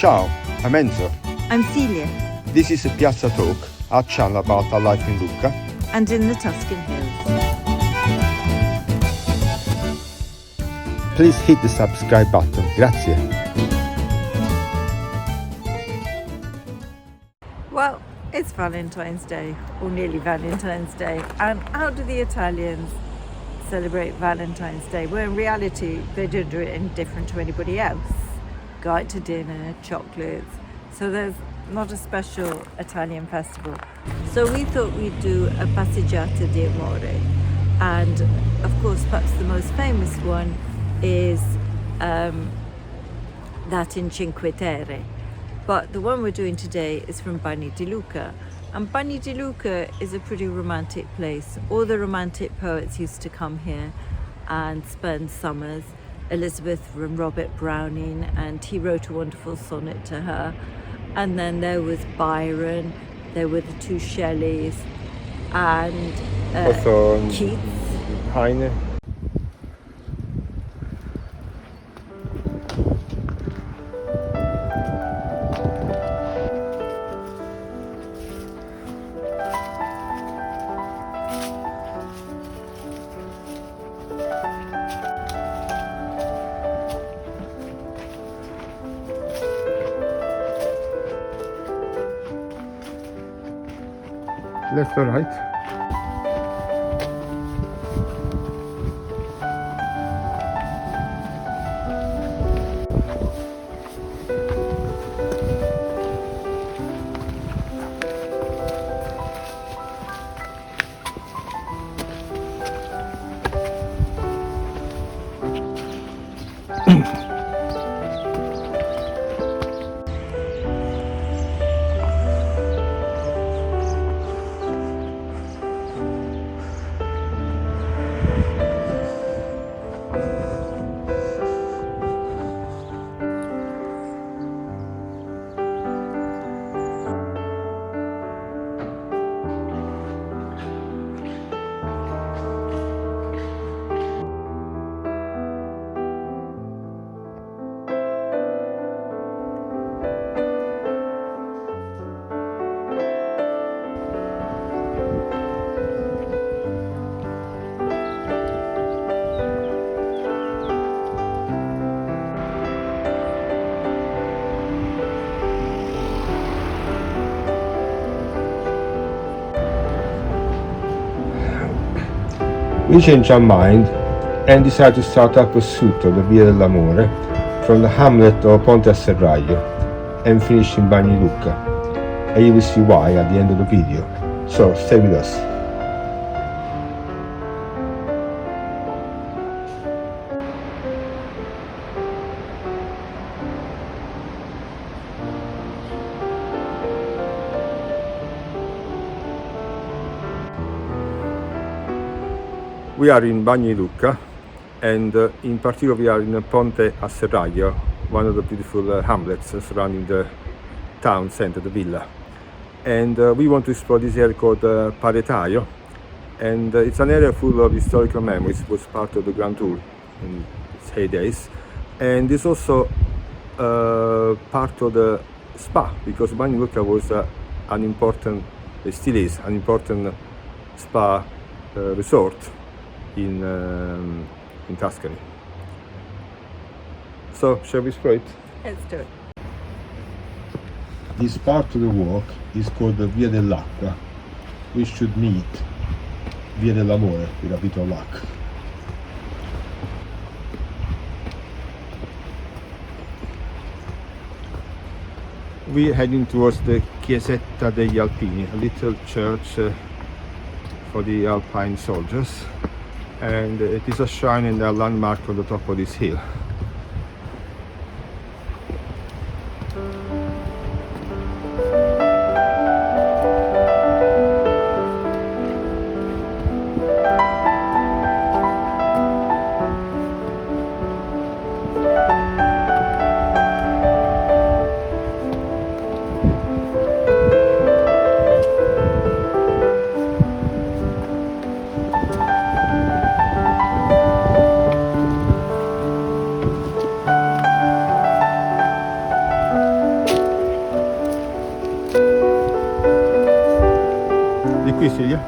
Ciao, I'm Enzo. I'm Celia. This is Piazza Talk, our channel about our life in Lucca And in the Tuscan hills. Please hit the subscribe button. Grazie. Well, it's Valentine's Day, or nearly Valentine's Day. And how do the Italians celebrate Valentine's Day? Well, in reality, they don't do it any different to anybody else. Go out to dinner, chocolates. So there's not a special Italian festival. So we thought we'd do a passeggiata di amore. And of course, perhaps the most famous one is that in Cinque Terre. But the one we're doing today is from Bagni di Lucca. And Bagni di Lucca is a pretty romantic place. All the romantic poets used to come here and spend summers. Elizabeth and Robert Browning, and he wrote a wonderful sonnet to her. And then there was Byron, there were the two Shelleys, and Keats. Heine. Left or right? We changed our mind and decided to start our pursuit of the Via dell'Amore from the hamlet of Ponte a Serraglio and finish in Bagni di Lucca. And you will see why at the end of the video. So stay with us. We are in Bagni di Lucca, and in particular we are in Ponte a Serraglio, one of the beautiful hamlets surrounding the town center, the villa. And we want to explore this area called Paretaio, and it's an area full of historical memories. It was part of the Grand Tour in its heydays, and it's also part of the spa, because Bagni di Lucca was an important, it still is, an important spa resort in Tuscany. So, shall we explore it? Let's do it. This part of the walk is called the Via dell'Acqua, which should meet Via dell'Amore with a bit of luck. We're heading towards the Chiesetta degli Alpini, a little church for the Alpine soldiers. And it is a shrine and a landmark on the top of this hill. Celia.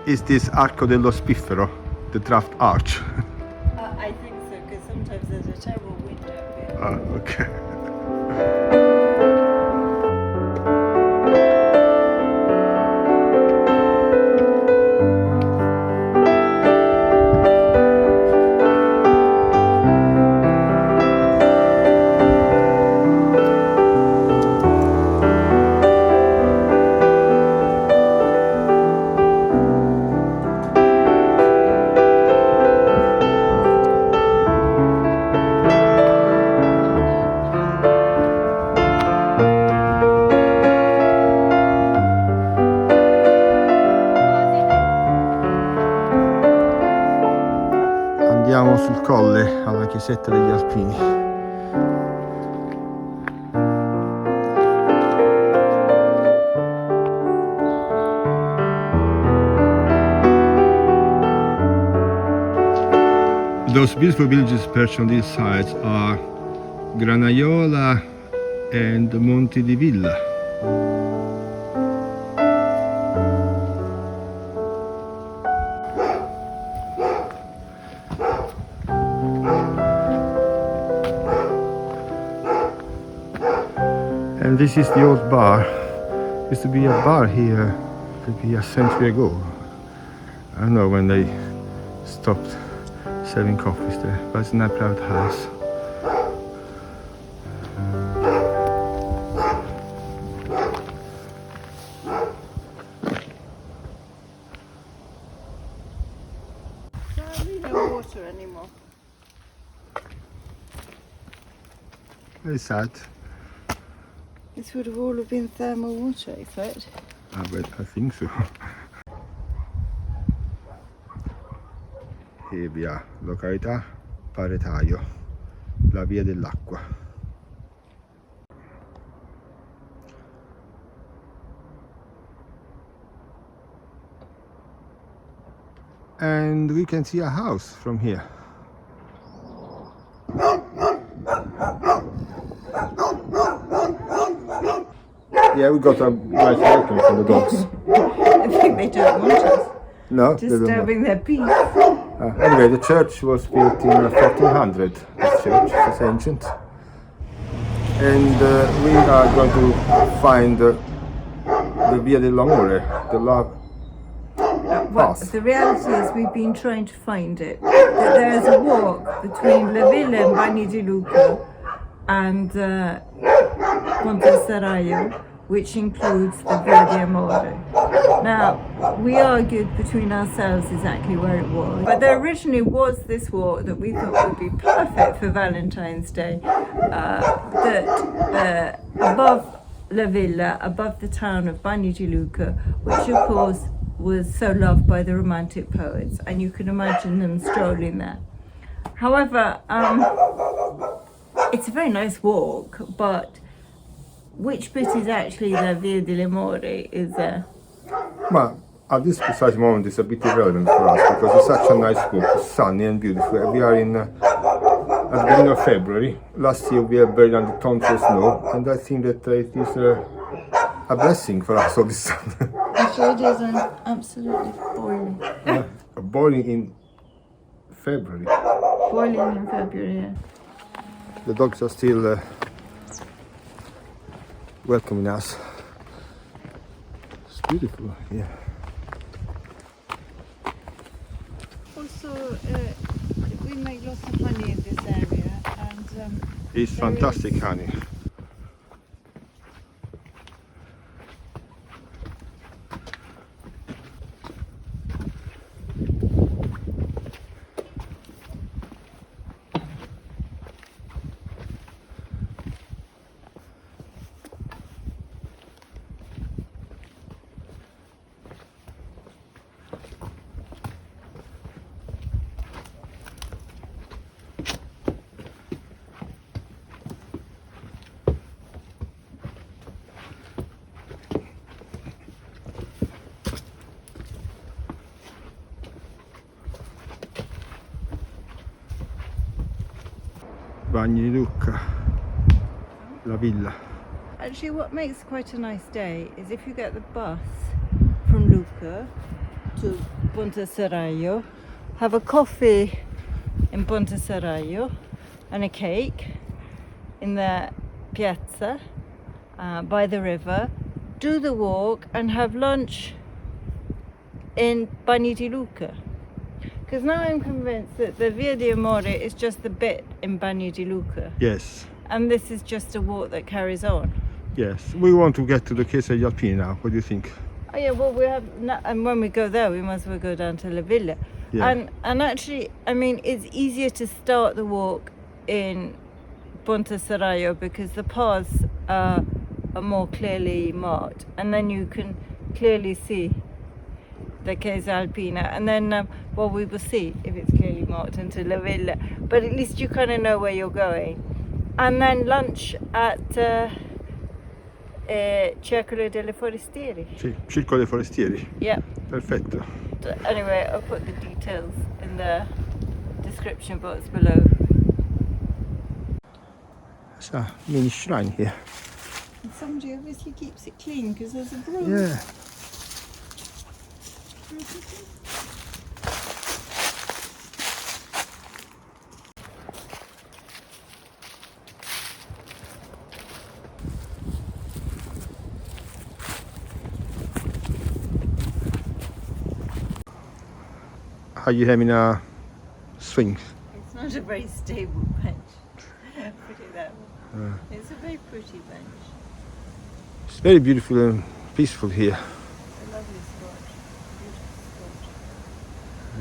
Is this Arco dello Spiffero, the draft arch? I think so, because sometimes there's a terrible wind out here. Ah, okay. Andiamo sul colle alla chiesetta degli Alpini. Those beautiful villages perched on these sides are Granaiola and Monte di Villa. And this is the old bar. Used to be a bar here maybe a century ago. I don't know when they stopped serving coffees there, but it's not a private house. There's hardly no water anymore. Very sad. This would have all have been thermal water, I thought. I think so. E via, località Paretaio, la via dell'acqua. And we can see a house from here. Yeah, we got a nice welcome from the dogs. I think they don't want us No, they don't know. disturbing their peace. Anyway, the church was built in 1400. This church is ancient. And we are going to find the Via dell'Amore, the love Well, path. the reality is we've been trying to find it. That there is a walk between La Villa and Bagni di Lucca and Serraglio, which includes the Via dell'Amore. Now, we argued between ourselves exactly where it was, but there originally was this walk that we thought would be perfect for Valentine's Day, that above La Villa, above the town of Bagni di Lucca, which of course was so loved by the Romantic poets, and you can imagine them strolling there. However, it's a very nice walk, but which bit is actually the Via dell'Amore is Ma at this precise moment it's a bit irrelevant for us because it's such a nice walk, it's sunny and beautiful. We are in at the beginning of February. Last year we have very under tons of snow, and I think that it is a blessing for us all this sun. Actually, it is absolutely boiling. Boiling in February. Boiling in February, yeah. The dogs are still welcoming us. It's beautiful here. Also, we make lots of honey in this area, and It's fantastic honey. Bagni di Lucca, la villa. Actually, what makes quite a nice day is if you get the bus from Lucca to Ponteseraio, have a coffee in Ponteseraio and a cake in the piazza by the river, do the walk and have lunch in Bagni di Lucca. Because now I'm convinced that the Via d'Amore is just the bit in Bagni di Lucca. Yes, And this is just a walk that carries on. yes. We want to get to the Chiesa degli Alpini now. What do you think? Oh yeah, well we have, and when we go there, we must well go down to La Villa. Yeah. And actually, I mean, it's easier to start the walk in Ponteseraio because the paths are more clearly marked, and then you can clearly see the Chiesa Alpina, and then well, we will see if it's clearly marked into La Villa, but at least you kind of know where you're going. And then lunch at Circolo delle Forestieri. Sì, Circolo dei Forestieri. Yeah. Perfetto. Anyway, I'll put the details in the description box below. There's a mini shrine here. And somebody obviously keeps it clean because there's a broom. Yeah. Are you having a swing? It's not a very stable bench. Put it that way. It's a very pretty bench. It's very beautiful and peaceful here. It's a lovely spot. Beautiful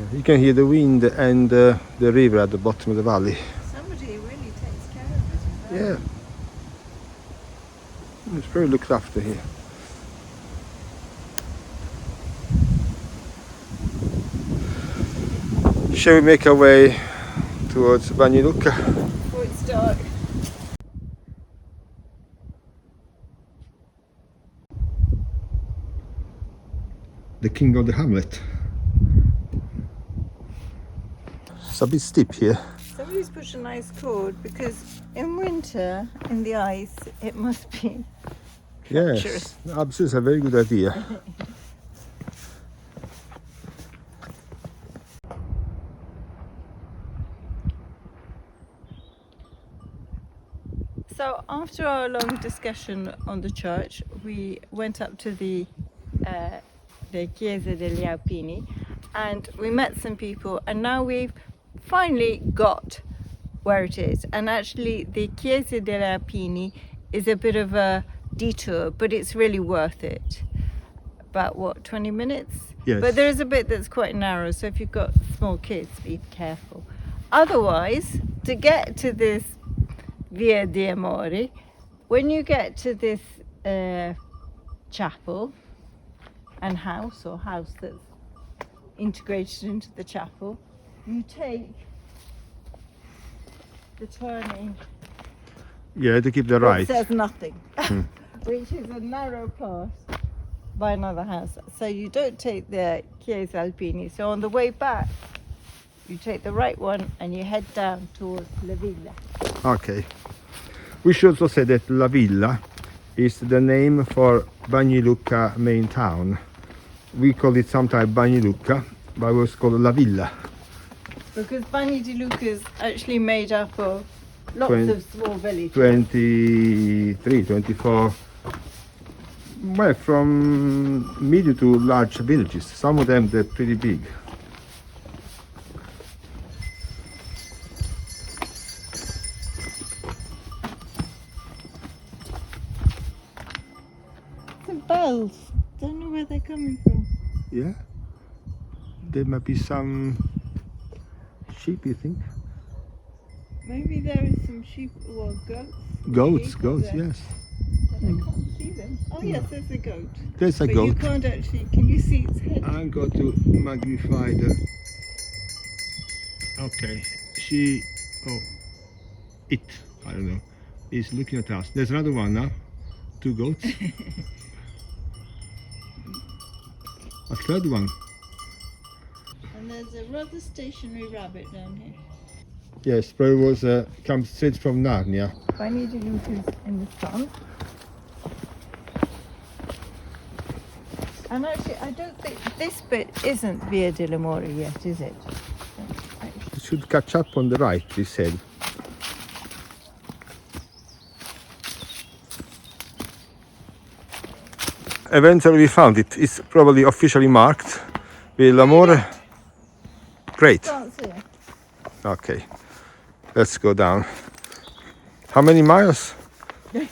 spot. You can hear the wind and the river at the bottom of the valley. Somebody really takes care of it as well. Yeah. It's very looked after here. Shall we make our way towards Bagni di Lucca? Before it's dark. The king of the hamlet. It's a bit steep here. Somebody's put a nice cord because in winter, in the ice, it must be treacherous. Yes, absolutely a very good idea. So after our long discussion on the church, we went up to the Chiesa degli Alpini and we met some people, and now we've finally got where it is. And actually the Chiesa degli Alpini is a bit of a detour, but it's really worth it. About what, 20 minutes? Yes. But there is a bit that's quite narrow, so if you've got small kids, be careful. Otherwise, to get to this Via d'Amore, when you get to this chapel and house, or house that's integrated into the chapel, you take the turning. Yeah, to keep the right. It says nothing, which is a narrow path by another house. So you don't take the Chiesa Alpini. So on the way back, you take the right one and you head down towards La Villa. Okay. We should also say that La Villa is the name for Bagni di Lucca main town. We call it sometimes Bagni di Lucca, but it was called La Villa. Because Bagni di Lucca is actually made up of lots of small villages. 23, 24. Well, from medium to large villages. Some of them they're pretty big. Some bells. Don't know where they're coming from. Yeah. There might be some sheep, you think? Maybe there is some sheep or goats. Goats, Sheep goats, there. yes. But I can't see them. Oh yes, there's a goat. There's a But goat. you can't actually, can you see its head? I'm going to magnify the. Okay, it, I don't know, is looking at us. There's another one now. 2 goats. A third one. And there's a rather stationary rabbit down here. Yes, but it was comes straight from Narnia. Bagni di Lucca is in the front. And actually, I don't think this bit isn't Via dell'Amore yet, is it? It should catch up on the right, they said. Eventually we found it. It's probably officially marked. Via dell'Amore. Great. Can't see it. Okay. Let's go down. How many miles? Well,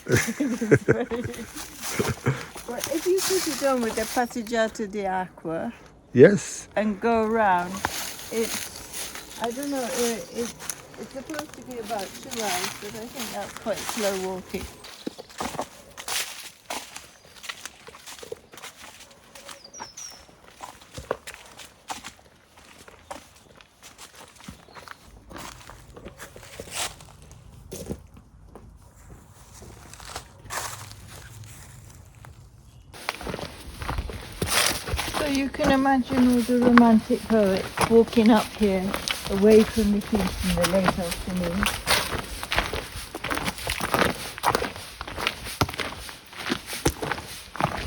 if you put it on with the passeggiata dell'acqua Yes. and go around, it's, I don't know, it's supposed to be about 2 hours, but I think that's quite slow walking. So you can imagine all the romantic poets walking up here away from the heat in the late afternoon.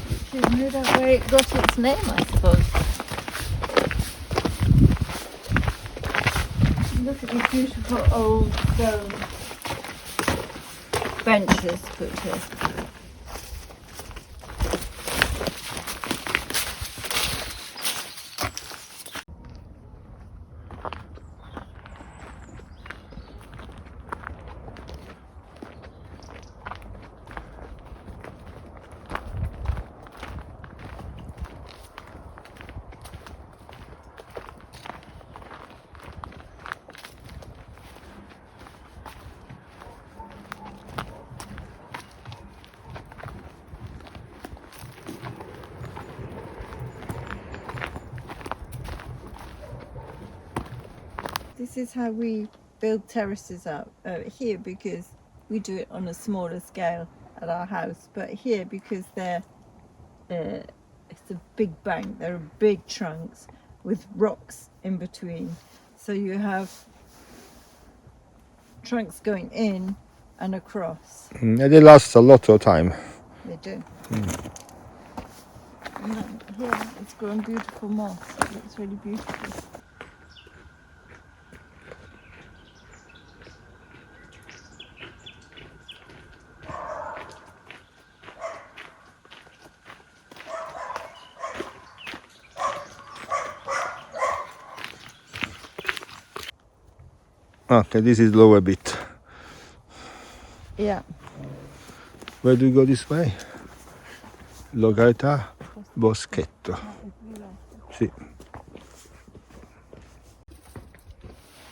Which is no doubt where it got its name, I suppose. Look at these beautiful old stone benches put here. This is how we build terraces up here, because we do it on a smaller scale at our house, but here because they're it's a big bank, there are big trunks with rocks in between, so you have trunks going in and across. And they last a lot of time. They do. And then here it's grown beautiful moss. It looks really beautiful. Okay, this is lower bit. Yeah. Where do we go this way? Località Boschetto. Sì.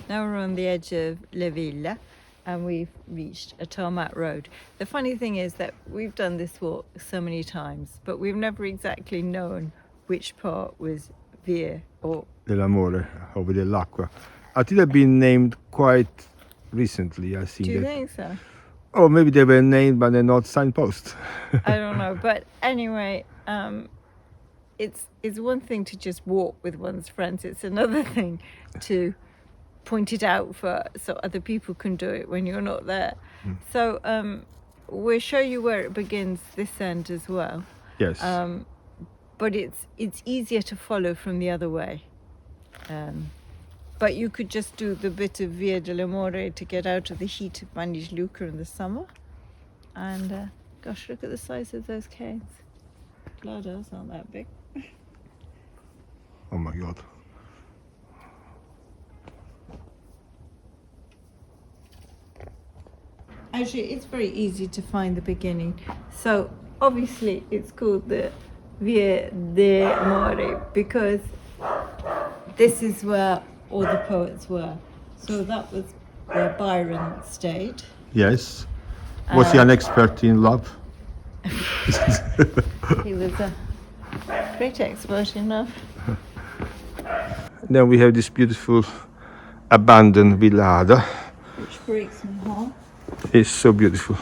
Now we're on the edge of La Villa and we've reached a tarmac road. The funny thing is that we've done this walk so many times, but we've never exactly known which part was Via or Dell'Amore, over dell'acqua. I think they've been named quite recently, I think. do you think so? Oh, maybe they were named, but they're not signposts. I don't know, but anyway, it's one thing to just walk with one's friends. It's another thing to point it out so other people can do it when you're not there. So we'll show you where it begins this end as well. Yes. But it's easier to follow from the other way. But you could just do the bit of Via dell'Amore to get out of the heat of Bagni di Lucca in the summer. And gosh, look at the size of those canes. Glad ours aren't that big. Oh my God. Actually, it's very easy to find the beginning. So obviously it's called the Via dell'Amore because this is where all the poets were. So that was where Byron stayed. Yes. Was he an expert in love? He was a great expert in love. Then we have this beautiful abandoned villada. Which breaks my heart. It's so beautiful.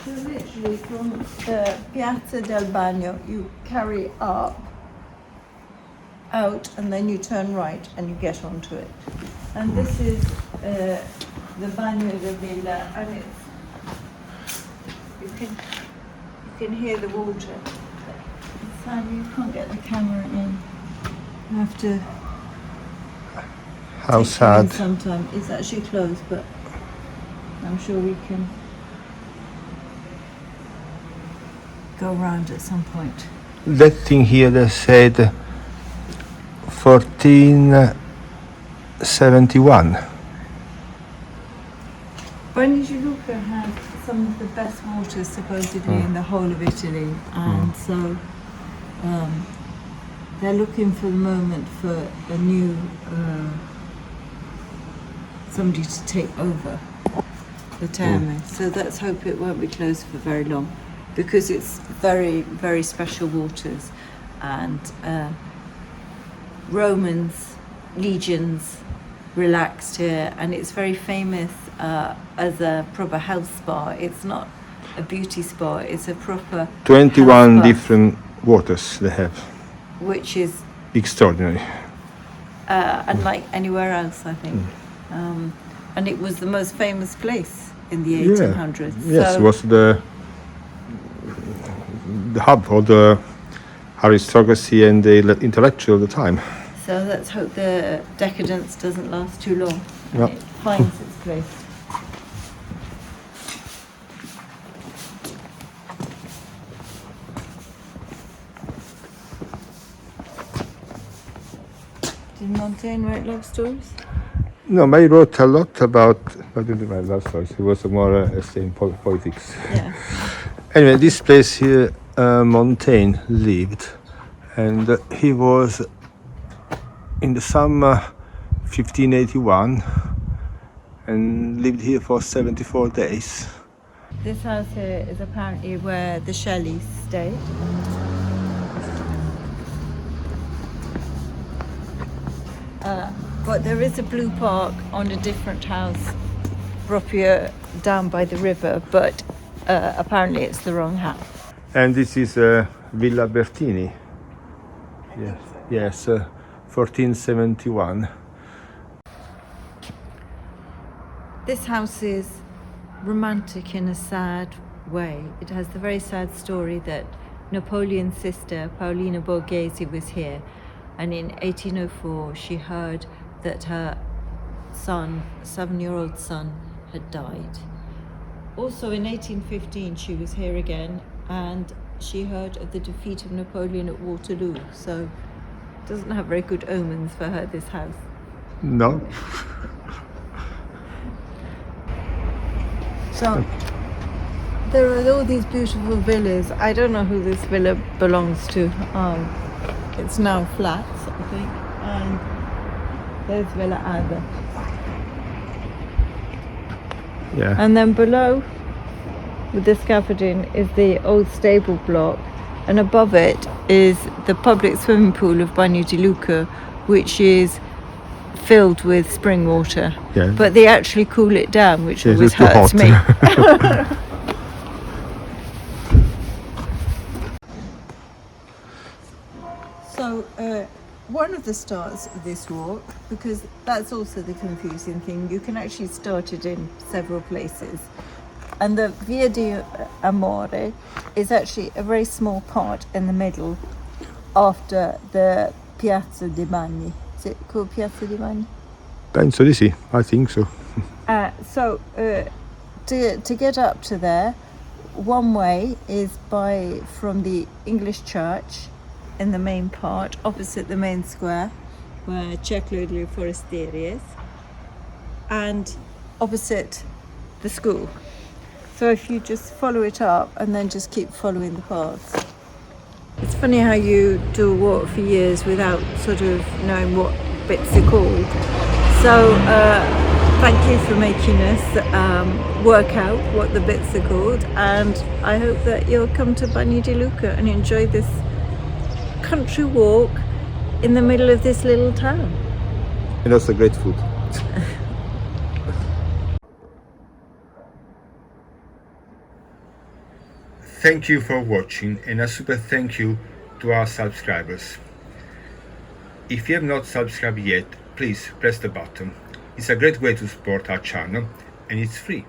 So literally from Piazza del Bagno you carry up out, and then you turn right and you get onto it. And this is the Bagni di Villa, and you can hear the water. Sadly, you can't get the camera in. You have to. How sad. Sometime it's actually closed, but I'm sure we can go around at some point. That thing here that said 1471. Bagni di Lucca has some of the best waters supposedly in the whole of Italy, and so they're looking for the moment for a new somebody to take over the terme. So let's hope it won't be closed for very long, because it's very, very special waters, and Romans, legions relaxed here, and it's very famous as a proper health spa. It's not a beauty spa, it's a proper 21 different waters they have. Which is extraordinary. Unlike anywhere else, I think. And it was the most famous place in the 1800s. Yes, so it was the hub for the aristocracy and the intellectual at the time. So let's hope the decadence doesn't last too long and Yep. it finds its place. Did Montaigne write love stories? No, but he wrote a lot about, I didn't write love stories, it was more essay in politics. Yeah. Anyway, this place here, Montaigne lived, and he was in the summer 1581 and lived here for 74 days. This house here is apparently where the Shelleys stayed. But there is a blue park on a different house, proprio down by the river, but apparently it's the wrong house. And this is Villa Bertini. Yes, 1471. This house is romantic in a sad way. It has the very sad story that Napoleon's sister, Paolina Borghese, was here, and in 1804 she heard that her son, 7-year-old son, had died. Also in 1815 she was here again, and she heard of the defeat of Napoleon at Waterloo, so it doesn't have very good omens for her, this house. No? So there are all these beautiful villas. I don't know who this villa belongs to. It's now flats, I think, and there's Villa Ada. Yeah. And then below, with the scaffolding, is the old stable block, and above it is the public swimming pool of Bagni di Lucca, which is filled with spring water. Yeah. But they actually cool it down, which Yes, always it's too hurts hot. me. So one of the starts of this walk, because that's also the confusing thing, you can actually start it in several places. And the Via dell'Amore is actually a very small part in the middle after the Piazza di Bagni. Is it called Piazza di Bagni? Penso di sì, I think so. So to get up to there, one way is from the English church in the main part, opposite the main square, where Circolo dei Forestieri is, and opposite the school. So if you just follow it up and then just keep following the paths. It's funny how you do a walk for years without sort of knowing what bits are called. So thank you for making us work out what the bits are called, and I hope that you'll come to Bagni di Lucca and enjoy this country walk in the middle of this little town. And also great food. Thank you for watching, and a super thank you to our subscribers. If you have not subscribed yet, please press the button. It's a great way to support our channel and it's free.